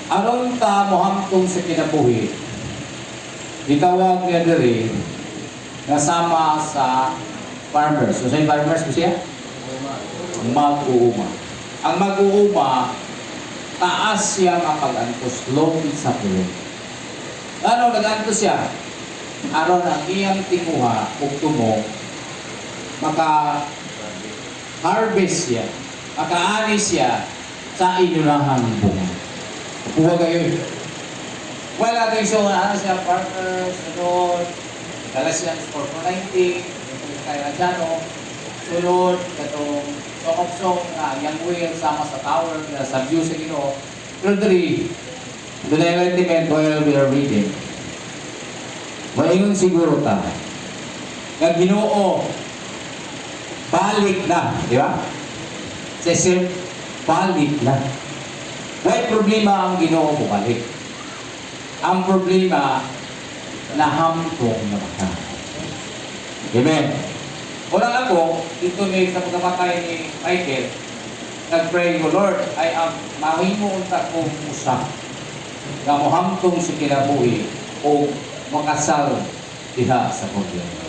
Aron ta mohamtong sa kinabuhi, gitawag niya diri kasama sa farmers. So sa farmers ko siya? Mag-uuma. Ang mag-uuma, taas siya mapag-antos, lopit sa pulong. Ano, nag-antos siya? Aron ang iyang tinguha, kung tumo, maka-harvest siya, maka-ani siya sa inyurahang bunga. Kuha kayo. Wala kayo siya, ano siya, partners, sunod, Galatians 4:19, kay Rajano, sunod, katong Song of Song, Young Will, sama sa tower, sa view sa Ginoo. Pero dali, the 11 while we are reading, maingon siguro ta, nga Ginoo, balik na, di ba? Session, balik na. May problema ang Ginoo mo balik. Ang problema, nahamtong na mata. Amen. Unang ako, dito ni sa pagkamatay ni Michael, nag-pray ko, Lord, ay ang mahimo unta kong usap na mohamtong sa kinabuhi o makasal diha sa gobyerno.